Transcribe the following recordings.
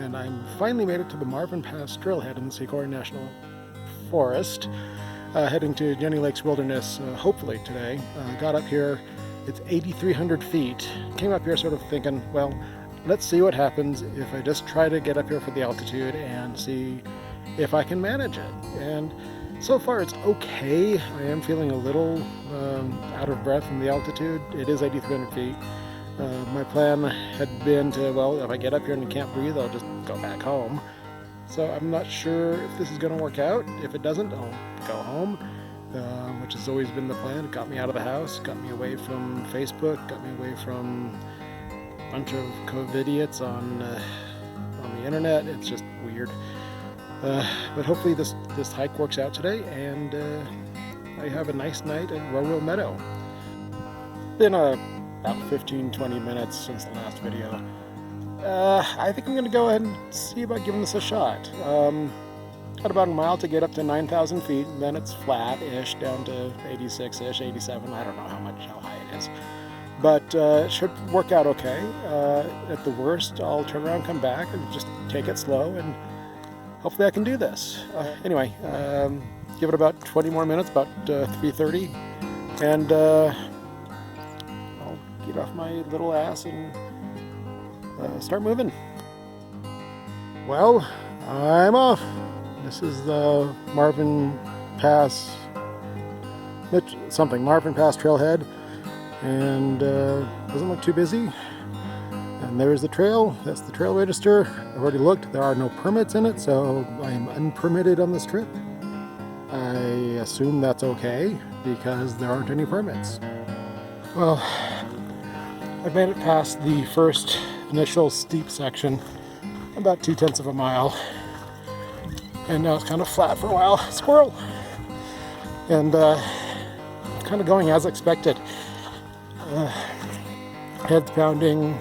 and I finally made it to the Marvin Pass trailhead in the Sequoia National Forest, heading to Jennie Lake's Wilderness hopefully today. Got up here, it's 8,300 feet. Came up here sort of thinking, well, let's see what happens if I just try to get up here for the altitude and see if I can manage it. And so far it's okay. I am feeling a little out of breath from the altitude. It is 8,300 feet. My plan had been to, well, if I get up here and can't breathe, I'll just go back home. So I'm not sure if this is going to work out. If it doesn't, I'll go home, which has always been the plan. It got me out of the house, got me away from Facebook, got me away from a bunch of COVID-idiots on the internet. It's just weird. But hopefully this hike works out today, and I have a nice night at Rowell Meadow. Been about 15-20 minutes since the last video. I think I'm going to go ahead and see about giving this a shot. Got about a mile to get up to 9,000 feet, and then it's flat-ish down to 86-ish, 87. I don't know how high it is. But it should work out okay. At the worst, I'll turn around, come back, and just take it slow, and hopefully I can do this. Anyway, give it about 20 more minutes, about 3:30, and I'll get off my little ass and start moving. Well, I'm off. This is the Marvin Pass trailhead, and doesn't look too busy. And there's the trail. That's the trail register. I've already looked. There are no permits in it, so I'm unpermitted on this trip. I assume that's okay because there aren't any permits. Well, I've made it past the first initial steep section, about 0.2 of a mile, and now it's kind of flat for a while. Squirrel! And kind of going as expected. Head's pounding,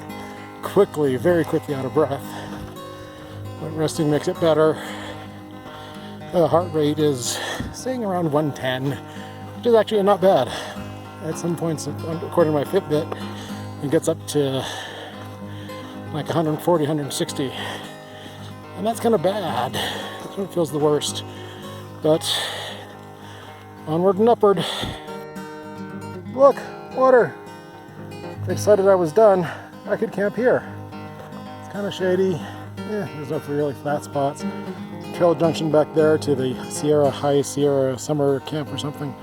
quickly, very quickly out of breath. But resting makes it better. The heart rate is staying around 110, which is actually not bad. At some points, according to my Fitbit, it gets up to like 140, 160. And that's kind of bad. That's when it feels the worst. But onward and upward. Look, water. They decided I was done. I could camp here. It's kind of shady. There's no really flat spots. Trail junction back there to the High Sierra summer camp or something.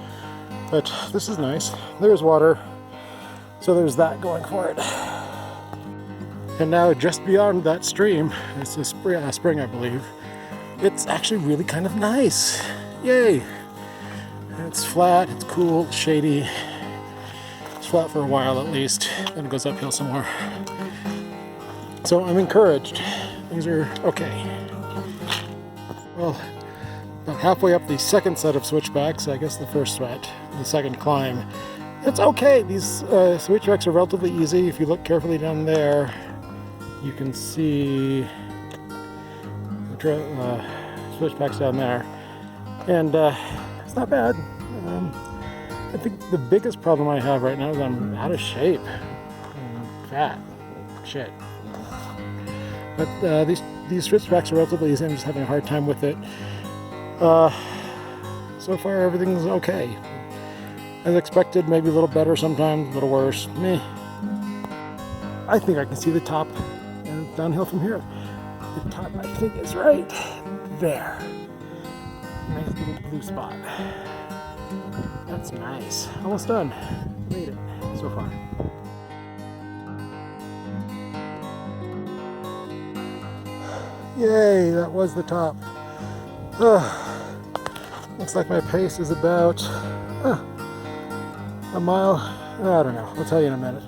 But this is nice. There's water. So there's that going for it. And now just beyond that stream, it's a spring, I believe. It's actually really kind of nice. Yay! It's flat, it's cool, it's shady. It's flat for a while at least, then it goes uphill some more. So I'm encouraged. Things are okay. Well, about halfway up the second set of switchbacks, I guess the second climb. It's okay. These switchbacks are relatively easy. If you look carefully down there, you can see the switchbacks down there. And it's not bad. I think the biggest problem I have right now is I'm out of shape. I'm fat. Shit. But these switchbacks are relatively easy. I'm just having a hard time with it. So far everything's okay. As expected, maybe a little better sometimes, a little worse. Meh. I think I can see the top and it's downhill from here. The top, I think, is right there. Nice little blue spot. That's nice. Almost done. Made it so far. Yay, that was the top. Looks like my pace is about a mile. I don't know. I'll tell you in a minute.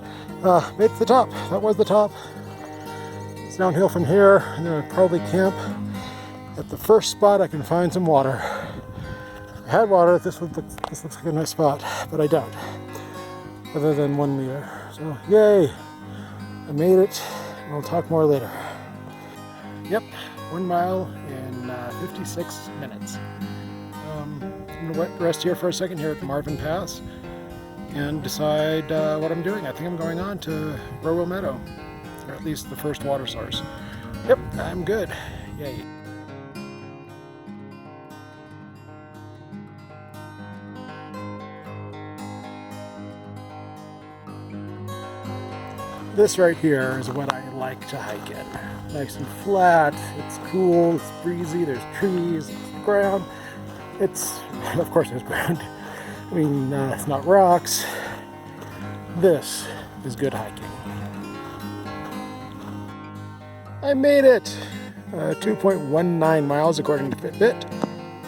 Made it to the top. That was the top. It's downhill from here. I'm going to probably camp at the first spot I can find some water. If I had water, this looks like a nice spot, but I don't. Other than 1 meter. So, yay! I made it. We'll talk more later. Yep, 1 mile in 56 minutes. I'm going to rest here for a second here at the Marvin Pass and decide what I'm doing. I think I'm going on to Rowell Meadow, or at least the first water source. Yep, I'm good. Yay. This right here is what I like to hike in. Nice and flat, it's cool, it's breezy, there's trees, it's ground. It's, of course there's ground. I mean, it's not rocks. This is good hiking. I made it! 2.19 miles according to Fitbit.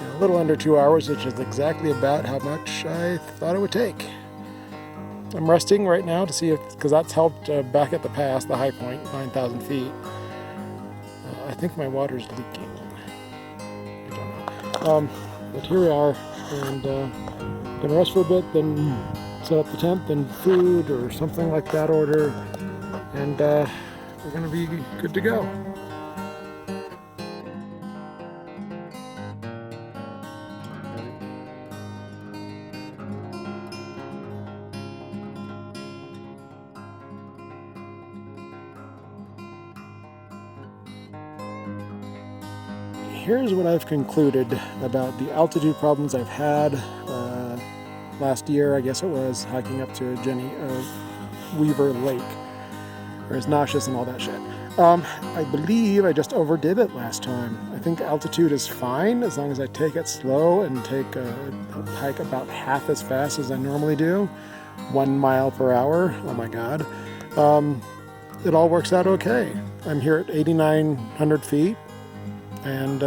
In a little under 2 hours, which is exactly about how much I thought it would take. I'm resting right now to see if, because that's helped back at the pass, the high point, 9,000 feet. I think my water's leaking. I don't know. But here we are, and gonna rest for a bit, then set up the tent, then food or something like that order, and we're gonna be good to go. Here's what I've concluded about the altitude problems I've had last year, I guess it was, hiking up to Weaver Lake. I was nauseous and all that shit. I believe I just overdid it last time. I think altitude is fine as long as I take it slow and take a hike about half as fast as I normally do. 1 mile per hour, oh my god. It all works out okay. I'm here at 8,900 feet. And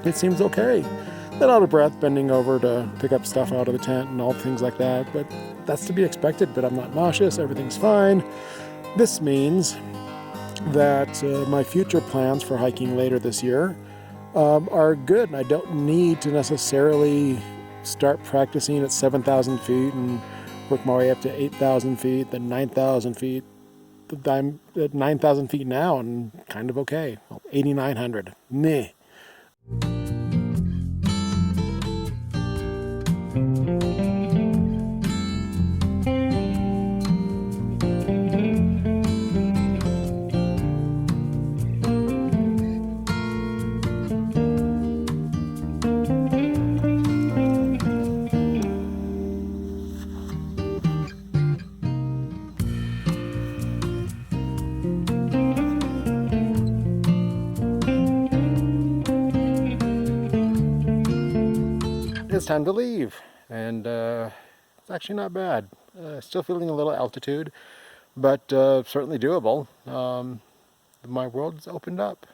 it seems okay. A bit out of breath, bending over to pick up stuff out of the tent and all things like that, but that's to be expected. But I'm not nauseous, everything's fine. This means that my future plans for hiking later this year are good. I don't need to necessarily start practicing at 7,000 feet and work my way up to 8,000 feet, then 9,000 feet. I'm at 9,000 feet now and kind of okay. 8,900. Meh. It's time to leave, and it's actually not bad. Still feeling a little altitude, but certainly doable. My world's opened up.